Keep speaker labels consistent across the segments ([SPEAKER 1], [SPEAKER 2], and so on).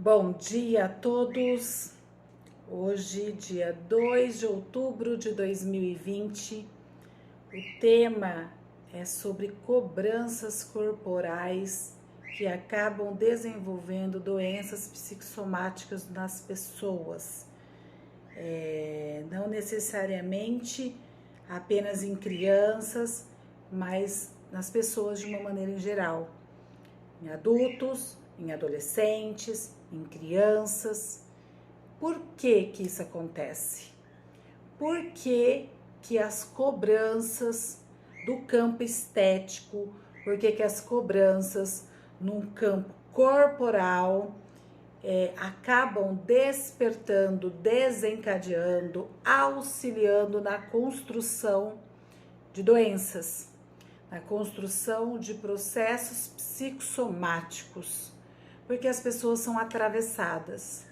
[SPEAKER 1] Bom dia a todos. Hoje, dia 2 de outubro de 2020, o tema é sobre cobranças corporais que acabam desenvolvendo doenças psicossomáticas nas pessoas. Não necessariamente apenas em crianças, mas nas pessoas de uma maneira em geral, em adultos, em adolescentes, em crianças. Por que que isso acontece? Por que que as cobranças do campo estético, por que que as cobranças num campo corporal acabam despertando, desencadeando, auxiliando na construção de doenças, na construção de processos psicossomáticos? Porque as pessoas são atravessadas,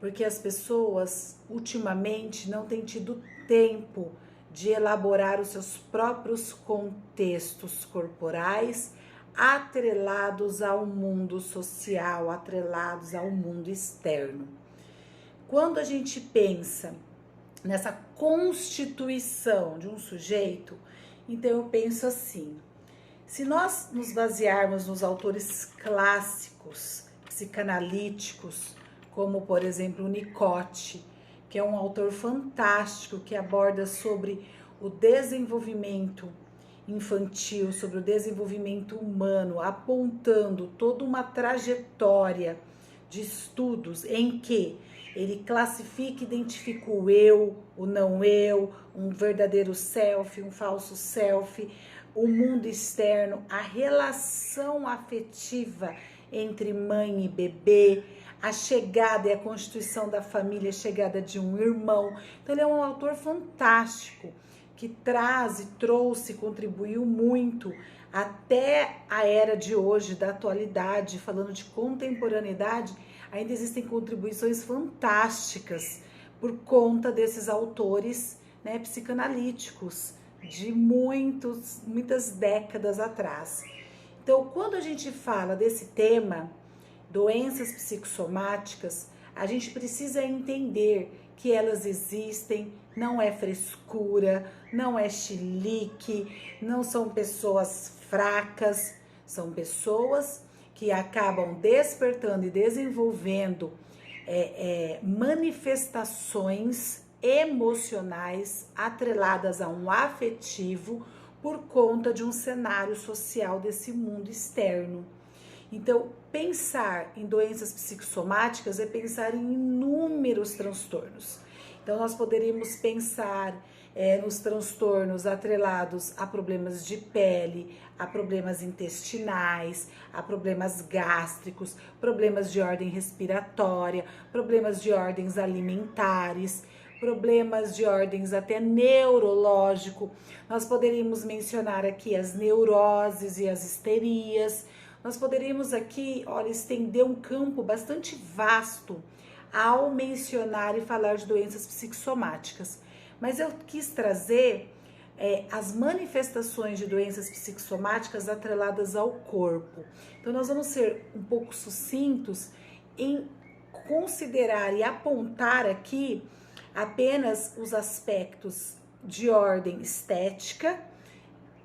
[SPEAKER 1] porque as pessoas ultimamente não têm tido tempo de elaborar os seus próprios contextos corporais atrelados ao mundo social, atrelados ao mundo externo. Quando a gente pensa nessa constituição de um sujeito, então eu penso assim: se nós nos basearmos nos autores clássicos, psicanalíticos, como por exemplo o Winnicott, que é um autor fantástico que aborda sobre o desenvolvimento infantil, sobre o desenvolvimento humano, apontando toda uma trajetória de estudos em que ele classifica e identifica o eu, o não eu, um verdadeiro self, um falso self, o mundo externo, a relação afetiva entre mãe e bebê, a chegada e a constituição da família, a chegada de um irmão. Então ele é um autor fantástico que traz e trouxe, contribuiu muito até a era de hoje, da atualidade, falando de contemporaneidade. Ainda existem contribuições fantásticas por conta desses autores, né, psicanalíticos de muitas décadas atrás. Então, quando a gente fala desse tema, doenças psicossomáticas, a gente precisa entender que elas existem, não é frescura, não é chilique, não são pessoas fracas, são pessoas que acabam despertando e desenvolvendo manifestações emocionais atreladas a um afetivo por conta de um cenário social desse mundo externo. Então, pensar em doenças psicossomáticas é pensar em inúmeros transtornos. Então, nós poderíamos pensar nos transtornos atrelados a problemas de pele, a problemas intestinais, a problemas gástricos, problemas de ordem respiratória, problemas de ordens alimentares, problemas de ordens até neurológico. Nós poderíamos mencionar aqui as neuroses e as histerias. Nós poderíamos aqui, olha, estender um campo bastante vasto ao mencionar e falar de doenças psicossomáticas. Mas eu quis trazer as manifestações de doenças psicossomáticas atreladas ao corpo. Então, nós vamos ser um pouco sucintos em considerar e apontar aqui apenas os aspectos de ordem estética,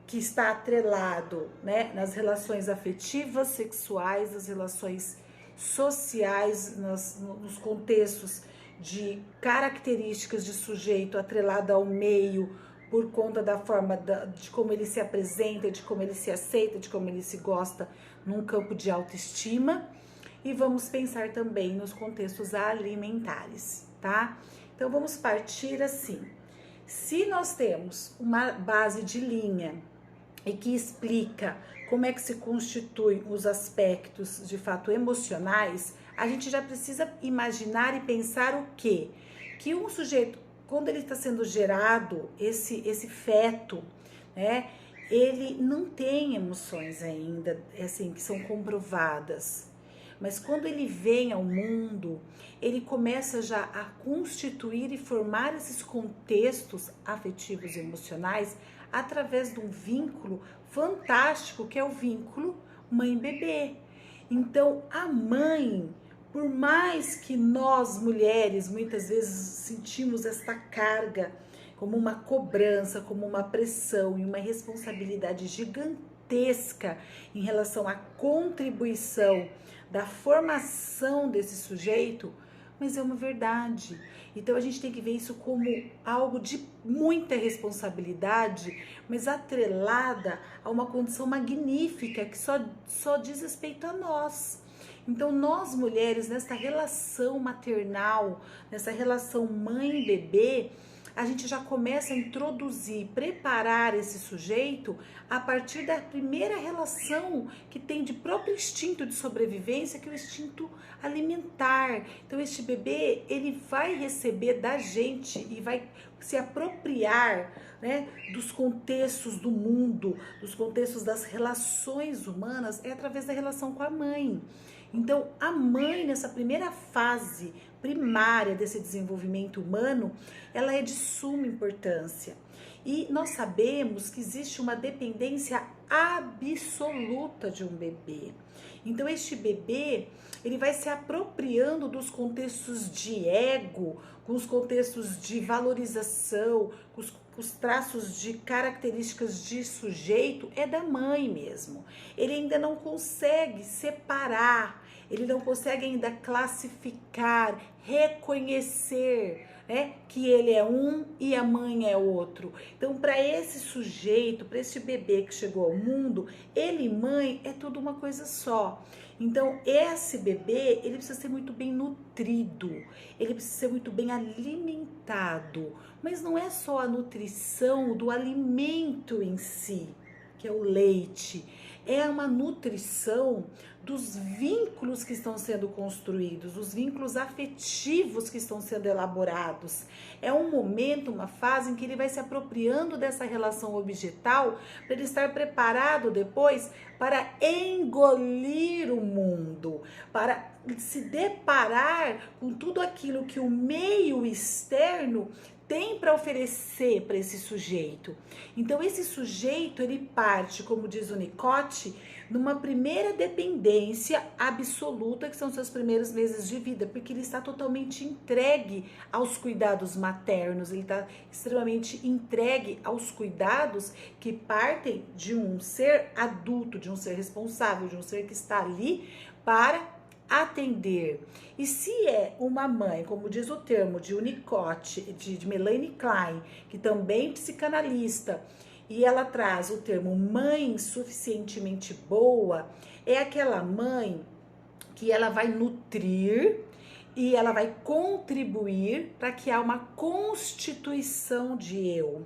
[SPEAKER 1] que está atrelado, né, nas relações afetivas, sexuais, nas relações sociais, nos contextos de características de sujeito atrelado ao meio, por conta da forma de como ele se apresenta, de como ele se aceita, de como ele se gosta num campo de autoestima. E vamos pensar também nos contextos alimentares, tá? Então vamos partir assim. Se nós temos uma base de linha e que explica como é que se constituem os aspectos de fato emocionais, a gente já precisa imaginar e pensar o quê? Que um sujeito, quando ele está sendo gerado, esse feto, né, ele não tem emoções ainda, assim, que são comprovadas. Mas quando ele vem ao mundo, ele começa já a constituir e formar esses contextos afetivos e emocionais através de um vínculo fantástico, que é o vínculo mãe-bebê. Então, a mãe, Por mais que nós mulheres muitas vezes sentimos esta carga como uma cobrança, como uma pressão e uma responsabilidade gigantesca em relação à contribuição da formação desse sujeito, mas é uma verdade. Então a gente tem que ver isso como algo de muita responsabilidade, mas atrelada a uma condição magnífica que só diz respeito a nós. Então nós mulheres, nessa relação maternal, nessa relação mãe-bebê, a gente já começa a introduzir, preparar esse sujeito a partir da primeira relação que tem de próprio instinto de sobrevivência, que é o instinto alimentar. Então este bebê, ele vai receber da gente e vai se apropriar, né, dos contextos do mundo, dos contextos das relações humanas, é através da relação com a mãe. Então, a mãe, nessa primeira fase primária desse desenvolvimento humano, ela é de suma importância. E nós sabemos que existe uma dependência absoluta de um bebê. Então, este bebê, ele vai se apropriando dos contextos de ego, com os contextos de valorização, com os traços de características de sujeito, é da mãe mesmo. Ele ainda não consegue separar, ele não consegue ainda classificar, reconhecer, né, que ele é um e a mãe é outro. Então, para esse sujeito, para esse bebê que chegou ao mundo, ele e mãe é tudo uma coisa só. Então, esse bebê, ele precisa ser muito bem nutrido, ele precisa ser muito bem alimentado. Mas não é só a nutrição do alimento em si, que é o leite. É uma nutrição dos vínculos que estão sendo construídos, os vínculos afetivos que estão sendo elaborados. É um momento, uma fase em que ele vai se apropriando dessa relação objetal para ele estar preparado depois para engolir o mundo, para se deparar com tudo aquilo que o meio externo tem para oferecer para esse sujeito. Então esse sujeito, ele parte, como diz o Nicote, numa primeira dependência absoluta, que são seus primeiros meses de vida, porque ele está totalmente entregue aos cuidados maternos, ele está extremamente entregue aos cuidados que partem de um ser adulto, de um ser responsável, de um ser que está ali para atender. E se é uma mãe, como diz o termo de Winnicott, de Melanie Klein, que também é psicanalista, e ela traz o termo mãe suficientemente boa, é aquela mãe que ela vai nutrir e ela vai contribuir para que há uma constituição de eu.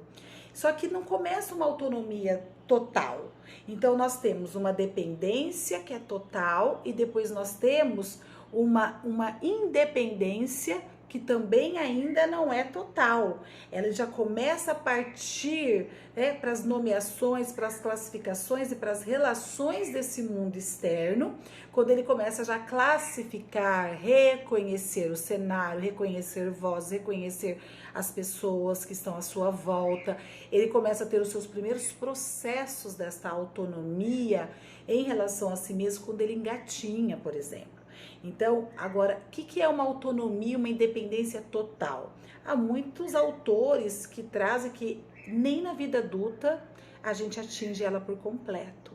[SPEAKER 1] Só que não começa uma autonomia total. Então nós temos uma dependência que é total e depois nós temos uma independência que também ainda não é total. Ela já começa a partir, né, para as nomeações, para as classificações e para as relações desse mundo externo, quando ele começa já a classificar, reconhecer o cenário, reconhecer vozes, reconhecer as pessoas que estão à sua volta. Ele começa a ter os seus primeiros processos desta autonomia em relação a si mesmo quando ele engatinha, por exemplo. Então, agora, o que é uma autonomia, uma independência total? Há muitos autores que trazem que nem na vida adulta a gente atinge ela por completo.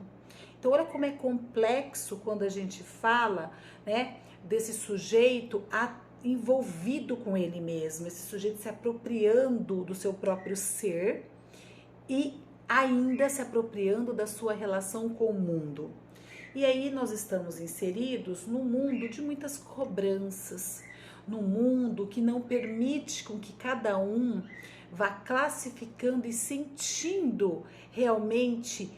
[SPEAKER 1] Então, olha como é complexo quando a gente fala, né, desse sujeito envolvido com ele mesmo, esse sujeito se apropriando do seu próprio ser e ainda se apropriando da sua relação com o mundo. E aí nós estamos inseridos num mundo de muitas cobranças, num mundo que não permite com que cada um vá classificando e sentindo realmente,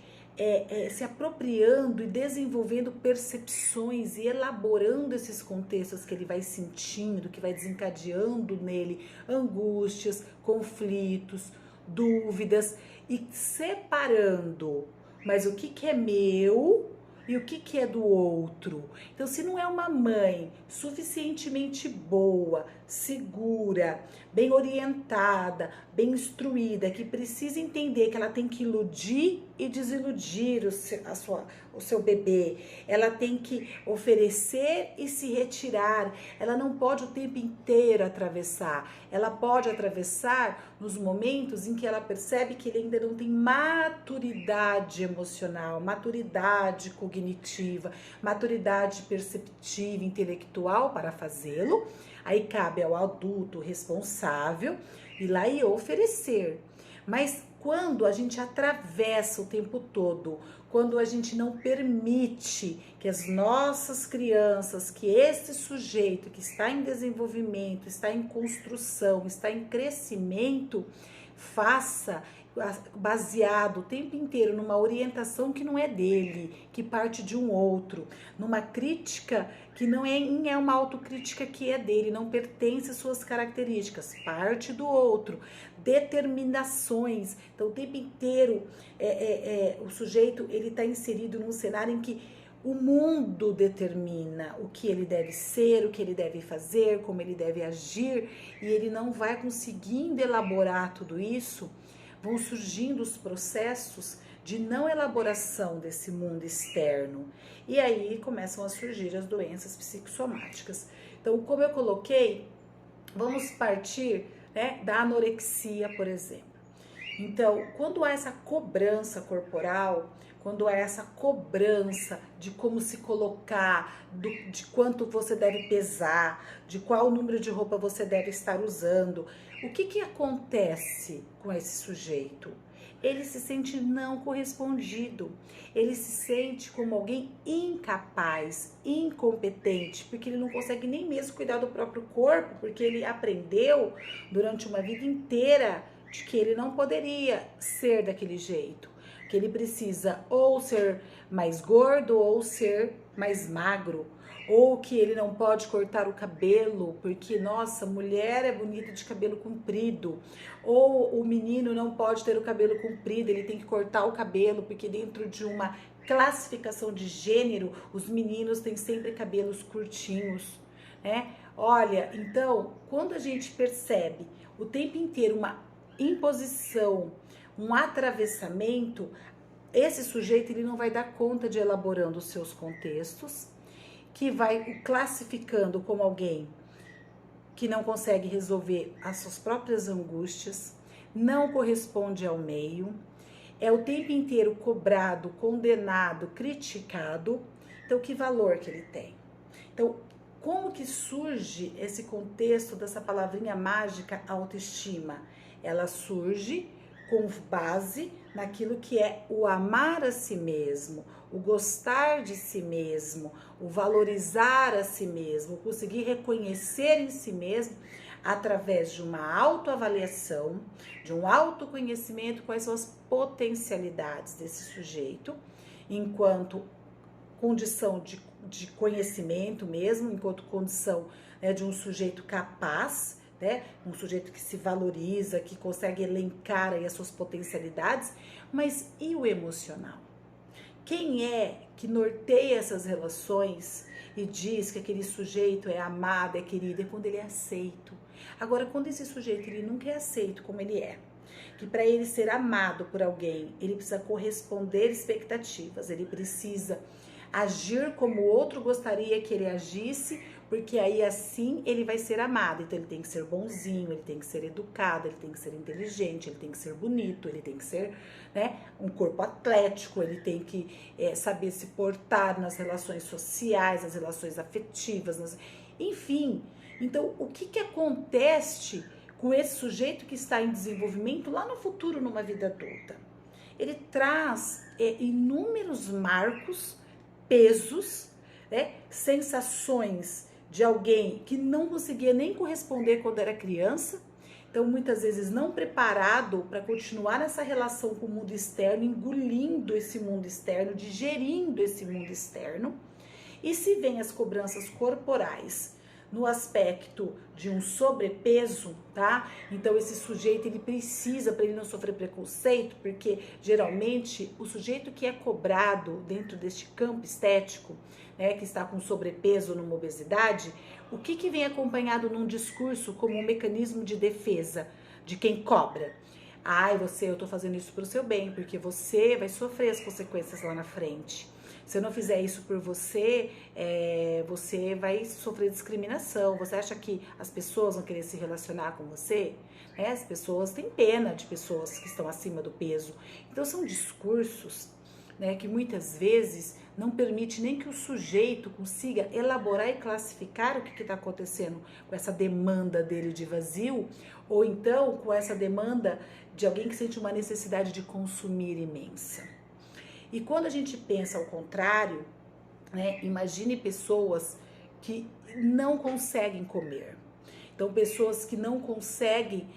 [SPEAKER 1] se apropriando e desenvolvendo percepções e elaborando esses contextos que ele vai sentindo, que vai desencadeando nele angústias, conflitos, dúvidas e separando, mas o que é meu e o que é do outro. Então, se não é uma mãe suficientemente boa, segura, bem orientada, bem instruída, que precisa entender que ela tem que iludir e desiludir o seu bebê, ela tem que oferecer e se retirar, ela não pode o tempo inteiro atravessar, ela pode atravessar nos momentos em que ela percebe que ele ainda não tem maturidade emocional, maturidade cognitiva, maturidade perceptiva, intelectual para fazê-lo. Aí cabe ao adulto responsável ir lá e oferecer. Mas quando a gente atravessa o tempo todo, quando a gente não permite que as nossas crianças, que esse sujeito que está em desenvolvimento, está em construção, está em crescimento, faça baseado o tempo inteiro numa orientação que não é dele, que parte de um outro, numa crítica que não é uma autocrítica que é dele, não pertence às suas características, parte do outro, determinações. Então o tempo inteiro o sujeito ele está inserido num cenário em que o mundo determina o que ele deve ser, o que ele deve fazer, como ele deve agir, e ele não vai conseguindo elaborar tudo isso. Vão surgindo os processos de não elaboração desse mundo externo. E aí começam a surgir as doenças psicossomáticas. Então, como eu coloquei, vamos partir, né, da anorexia, por exemplo. Então, quando há essa cobrança corporal, quando há essa cobrança de como se colocar, de quanto você deve pesar, de qual número de roupa você deve estar usando, o que acontece com esse sujeito? Ele se sente não correspondido, ele se sente como alguém incapaz, incompetente, porque ele não consegue nem mesmo cuidar do próprio corpo, porque ele aprendeu durante uma vida inteira de que ele não poderia ser daquele jeito, que ele precisa ou ser mais gordo ou ser mais magro, ou que ele não pode cortar o cabelo, porque, nossa, mulher é bonita de cabelo comprido, ou o menino não pode ter o cabelo comprido, ele tem que cortar o cabelo, porque dentro de uma classificação de gênero, os meninos têm sempre cabelos curtinhos, né? Olha, então, quando a gente percebe o tempo inteiro uma imposição, um atravessamento, esse sujeito ele não vai dar conta de elaborando os seus contextos, que vai o classificando como alguém que não consegue resolver as suas próprias angústias, não corresponde ao meio, é o tempo inteiro cobrado, condenado, criticado. Então, que valor que ele tem? Então, como que surge esse contexto dessa palavrinha mágica autoestima? Ela surge com base naquilo que é o amar a si mesmo, o gostar de si mesmo, o valorizar a si mesmo, o conseguir reconhecer em si mesmo através de uma autoavaliação, de um autoconhecimento, quais são as potencialidades desse sujeito, enquanto condição de conhecimento mesmo, enquanto condição, né, de um sujeito capaz, né? Um sujeito que se valoriza, que consegue elencar aí as suas potencialidades, mas e o emocional? Quem é que norteia essas relações e diz que aquele sujeito é amado, é querido, é quando ele é aceito. Agora, quando esse sujeito ele nunca é aceito como ele é, que para ele ser amado por alguém, ele precisa corresponder expectativas, ele precisa agir como o outro gostaria que ele agisse, porque aí assim ele vai ser amado. Então ele tem que ser bonzinho, ele tem que ser educado, ele tem que ser inteligente, ele tem que ser bonito, ele tem que ser, né, um corpo atlético, ele tem que saber se portar nas relações sociais, nas relações afetivas, enfim. Então o que acontece com esse sujeito que está em desenvolvimento lá no futuro, numa vida adulta? Ele traz inúmeros marcos, pesos, né, sensações de alguém que não conseguia nem corresponder quando era criança, então muitas vezes não preparado para continuar nessa relação com o mundo externo, engolindo esse mundo externo, digerindo esse mundo externo. E se vem as cobranças corporais no aspecto de um sobrepeso, tá? Então esse sujeito ele precisa, para ele não sofrer preconceito, porque geralmente o sujeito que é cobrado dentro deste campo estético, né, que está com sobrepeso ou numa obesidade, o que vem acompanhado num discurso como um mecanismo de defesa de quem cobra? Ai, eu tô fazendo isso pro seu bem, porque você vai sofrer as consequências lá na frente. Se eu não fizer isso por você, você vai sofrer discriminação. Você acha que as pessoas vão querer se relacionar com você? As pessoas têm pena de pessoas que estão acima do peso. Então são discursos, né, que muitas vezes não permite nem que o sujeito consiga elaborar e classificar o que está acontecendo com essa demanda dele de vazio, ou então com essa demanda de alguém que sente uma necessidade de consumir imensa. E quando a gente pensa ao contrário, né, imagine pessoas que não conseguem comer. Então, pessoas que não conseguem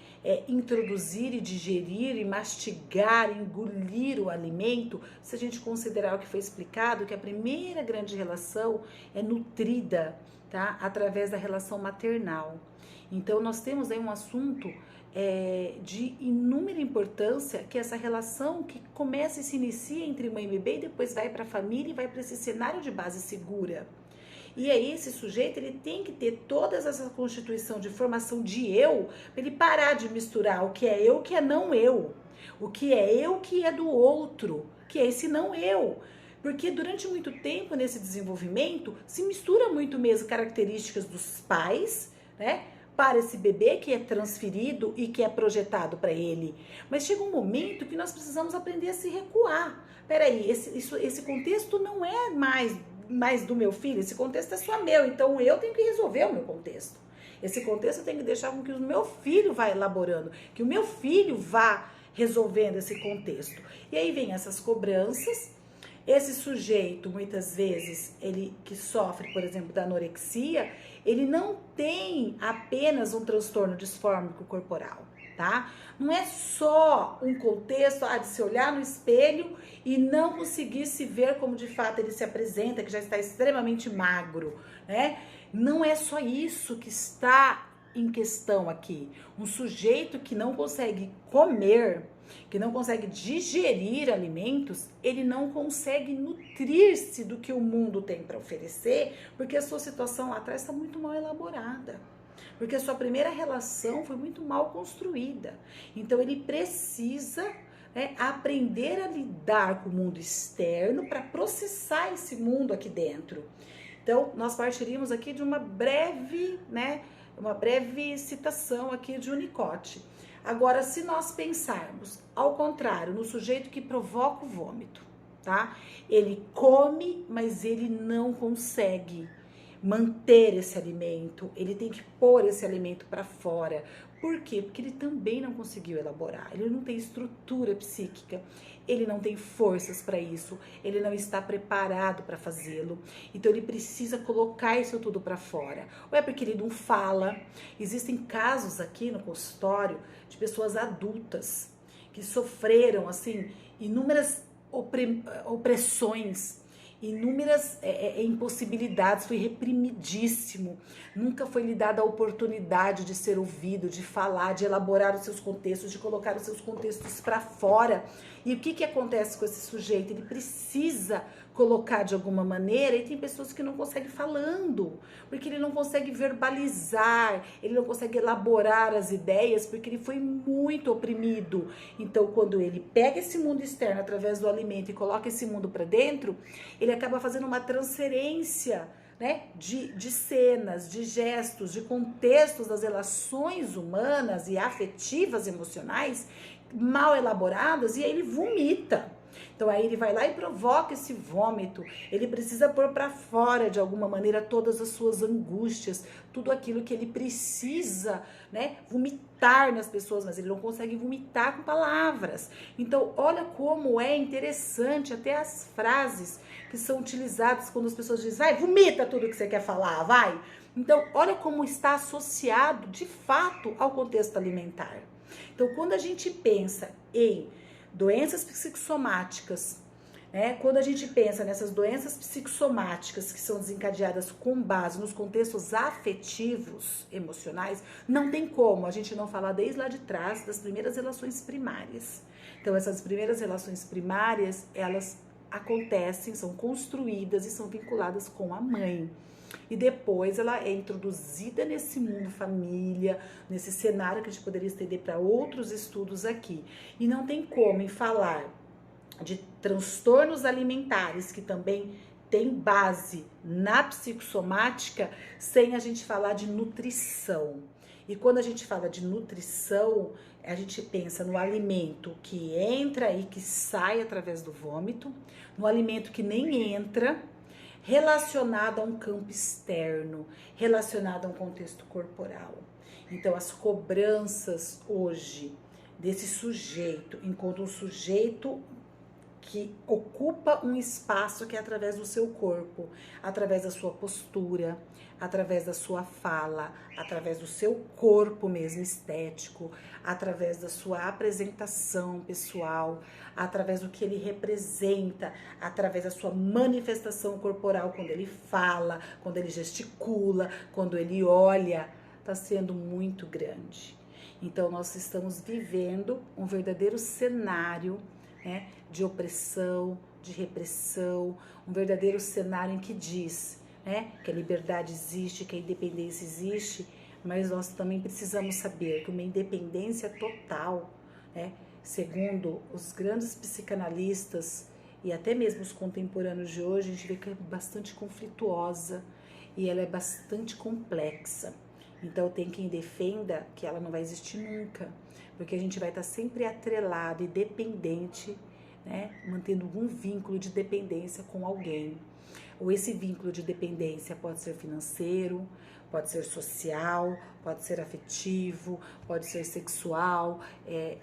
[SPEAKER 1] introduzir e digerir e mastigar, engolir o alimento, se a gente considerar o que foi explicado, que a primeira grande relação é nutrida, tá, através da relação maternal. Então, nós temos aí um assunto de inúmera importância, que é essa relação que começa e se inicia entre mãe e bebê e depois vai para a família e vai para esse cenário de base segura. E aí esse sujeito ele tem que ter toda essa constituição de formação de eu, para ele parar de misturar o que é eu, o que é não eu, o que é eu, o que é do outro, que é esse não eu. Porque durante muito tempo nesse desenvolvimento se mistura muito mesmo características dos pais, né, para esse bebê que é transferido e que é projetado para ele. Mas chega um momento que nós precisamos aprender a se recuar. Peraí, esse contexto não é mais do meu filho, esse contexto é só meu, então eu tenho que resolver o meu contexto. Esse contexto eu tenho que deixar com que o meu filho vá elaborando, que o meu filho vá resolvendo esse contexto. E aí vem essas cobranças. Esse sujeito, muitas vezes, ele que sofre, por exemplo, da anorexia, ele não tem apenas um transtorno disfórmico corporal, tá? Não é só um contexto de se olhar no espelho e não conseguir se ver como de fato ele se apresenta, que já está extremamente magro, né? Não é só isso que está em questão aqui. Um sujeito que não consegue comer, que não consegue digerir alimentos, ele não consegue nutrir-se do que o mundo tem para oferecer, porque a sua situação lá atrás está muito mal elaborada. Porque a sua primeira relação foi muito mal construída. Então ele precisa, né, aprender a lidar com o mundo externo para processar esse mundo aqui dentro. Então nós partiríamos aqui de uma breve citação aqui de Winnicott. Agora, se nós pensarmos ao contrário, no sujeito que provoca o vômito, tá? Ele come, mas ele não consegue manter esse alimento, ele tem que pôr esse alimento para fora. Por quê? Porque ele também não conseguiu elaborar, ele não tem estrutura psíquica, ele não tem forças para isso, ele não está preparado para fazê-lo, então ele precisa colocar isso tudo para fora. Ou é porque ele não fala. Existem casos aqui no consultório de pessoas adultas que sofreram, assim, inúmeras opressões, inúmeras impossibilidades, foi reprimidíssimo, nunca foi lhe dada a oportunidade de ser ouvido, de falar, de elaborar os seus contextos, de colocar os seus contextos para fora. E o que acontece com esse sujeito? Ele precisa colocar de alguma maneira, e tem pessoas que não conseguem falando, porque ele não consegue verbalizar, ele não consegue elaborar as ideias, porque ele foi muito oprimido. Então, quando ele pega esse mundo externo através do alimento e coloca esse mundo para dentro, ele acaba fazendo uma transferência, né, de cenas, de gestos, de contextos das relações humanas e afetivas, emocionais, mal elaboradas, e aí ele vomita. Então aí ele vai lá e provoca esse vômito, ele precisa pôr para fora de alguma maneira todas as suas angústias, tudo aquilo que ele precisa, né, vomitar nas pessoas, mas ele não consegue vomitar com palavras. Então olha como é interessante até as frases que são utilizadas quando as pessoas dizem, vai, vomita tudo que você quer falar, vai. Então olha como está associado de fato ao contexto alimentar. Então quando a gente pensa em doenças psicossomáticas, né? Quando a gente pensa nessas doenças psicossomáticas que são desencadeadas com base nos contextos afetivos, emocionais, não tem como a gente não falar desde lá de trás das primeiras relações primárias. Então, essas primeiras relações primárias, elas acontecem, são construídas e são vinculadas com a mãe. E depois ela é introduzida nesse mundo família, nesse cenário que a gente poderia estender para outros estudos aqui. E não tem como em falar de transtornos alimentares, que também tem base na psicossomática, sem a gente falar de nutrição. E quando a gente fala de nutrição, a gente pensa no alimento que entra e que sai através do vômito, no alimento que nem entra, relacionado a um campo externo, relacionado a um contexto corporal. Então, as cobranças hoje desse sujeito, enquanto um sujeito que ocupa um espaço que é através do seu corpo, através da sua postura, através da sua fala, através do seu corpo mesmo estético, através da sua apresentação pessoal, através do que ele representa, através da sua manifestação corporal, quando ele fala, quando ele gesticula, quando ele olha, está sendo muito grande. Então, nós estamos vivendo um verdadeiro cenário, né, de opressão, de repressão, um verdadeiro cenário em que diz, né, que a liberdade existe, que a independência existe, mas nós também precisamos saber que uma independência total, né, segundo os grandes psicanalistas e até mesmo os contemporâneos de hoje, a gente vê que é bastante conflituosa e ela é bastante complexa. Então tem quem defenda que ela não vai existir nunca, porque a gente vai estar sempre atrelado e dependente, né, mantendo algum vínculo de dependência com alguém. Ou esse vínculo de dependência pode ser financeiro, pode ser social, pode ser afetivo, pode ser sexual,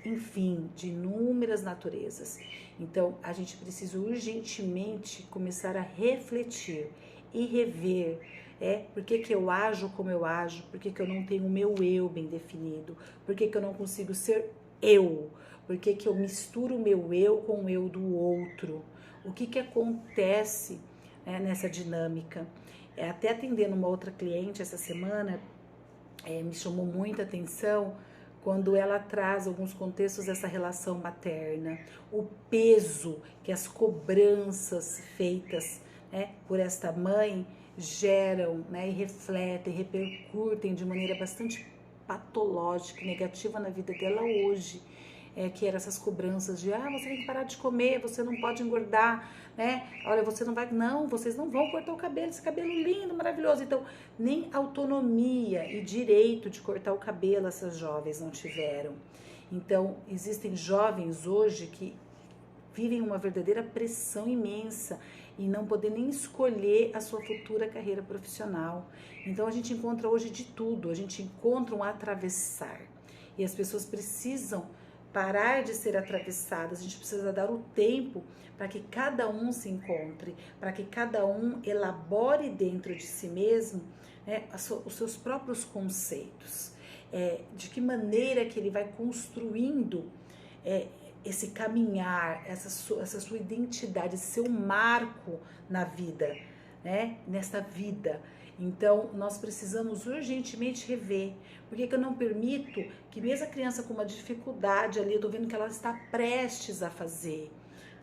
[SPEAKER 1] enfim, de inúmeras naturezas. Então, a gente precisa urgentemente começar a refletir e rever. Por que eu ajo como eu ajo? Por que eu não tenho o meu eu bem definido? Por que eu não consigo ser eu? Por que eu misturo o meu eu com o eu do outro? O que acontece, né, nessa dinâmica? Até atendendo uma outra cliente essa semana, me chamou muita atenção quando ela traz alguns contextos dessa relação materna, o peso que as cobranças feitas, né, por esta mãe geram, né, e refletem, repercutem de maneira bastante patológica e negativa na vida dela hoje. Que eram essas cobranças de, você tem que parar de comer, você não pode engordar, né? Olha, você não vai, não, vocês não vão cortar o cabelo, esse cabelo lindo, maravilhoso. Então, nem autonomia e direito de cortar o cabelo essas jovens não tiveram. Então, existem jovens hoje que vivem uma verdadeira pressão imensa e não poder nem escolher a sua futura carreira profissional. Então, a gente encontra hoje de tudo, a gente encontra um atravessar. E as pessoas precisam parar de ser atravessadas, a gente precisa dar o tempo para que cada um se encontre, para que cada um elabore dentro de si mesmo, né, os seus próprios conceitos, de que maneira que ele vai construindo esse caminhar, essa sua identidade, esse seu marco na vida, né, nesta vida. Então, nós precisamos urgentemente rever. Por que eu não permito que mesmo a criança com uma dificuldade ali, eu tô vendo que ela está prestes a fazer,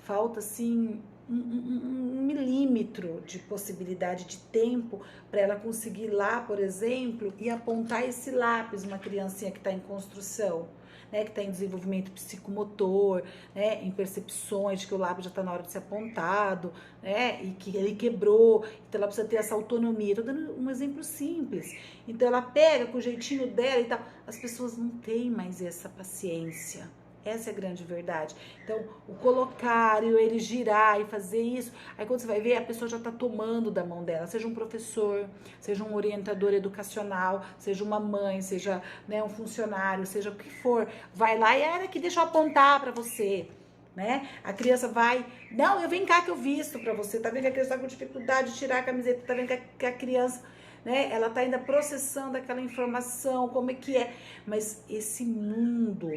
[SPEAKER 1] falta assim um milímetro de possibilidade de tempo para ela conseguir lá, por exemplo, e apontar esse lápis, uma criancinha que está em construção, né, que está em desenvolvimento psicomotor, né, em percepções de que o lápis já está na hora de ser apontado, né, e que ele quebrou, então ela precisa ter essa autonomia. Estou dando um exemplo simples. Então ela pega com o jeitinho dela e tal. As pessoas não têm mais essa paciência. Essa é a grande verdade. Então, o colocar e ele girar e fazer isso, aí quando você vai ver, a pessoa já está tomando da mão dela, seja um professor, seja um orientador educacional, seja uma mãe, seja, né, um funcionário, seja o que for, vai lá e era que deixa eu apontar para você, né? A criança vai, não, eu vem cá que eu visto para você, tá vendo que a criança tá com dificuldade de tirar a camiseta, tá vendo que a criança, né, ela tá ainda processando aquela informação, como é que é, mas esse mundo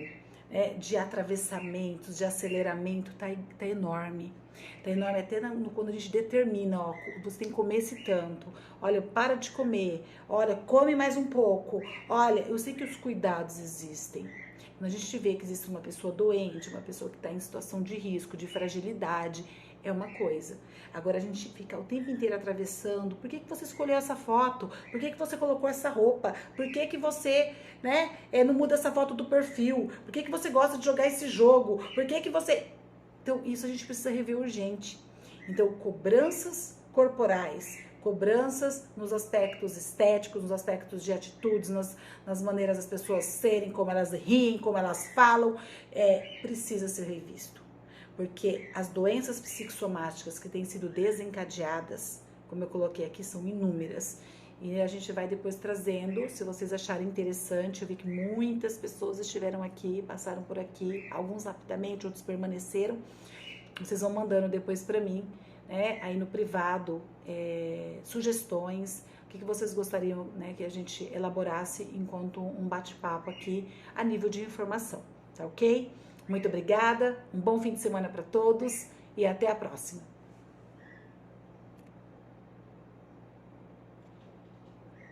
[SPEAKER 1] de atravessamentos, de aceleramento, tá enorme. Tá enorme até quando a gente determina, ó, você tem que comer esse tanto, olha, para de comer, olha, come mais um pouco, olha, eu sei que os cuidados existem. Quando a gente vê que existe uma pessoa doente, uma pessoa que está em situação de risco, de fragilidade, é uma coisa. Agora a gente fica o tempo inteiro atravessando. Por que você escolheu essa foto? Por que você colocou essa roupa? Por que você, não muda essa foto do perfil? Por que você gosta de jogar esse jogo? Por que você... Então, isso a gente precisa rever urgente. Então, cobranças corporais, cobranças nos aspectos estéticos, nos aspectos de atitudes, nas maneiras das pessoas serem, como elas riem, como elas falam, precisa ser revisto. Porque as doenças psicossomáticas que têm sido desencadeadas, como eu coloquei aqui, são inúmeras. E a gente vai depois trazendo, se vocês acharem interessante, eu vi que muitas pessoas estiveram aqui, passaram por aqui, alguns rapidamente, outros permaneceram. Vocês vão mandando depois para mim, aí no privado, sugestões, o que vocês gostariam, que a gente elaborasse enquanto um bate-papo aqui a nível de informação, tá ok? Muito obrigada, um bom fim de semana para todos e até a próxima.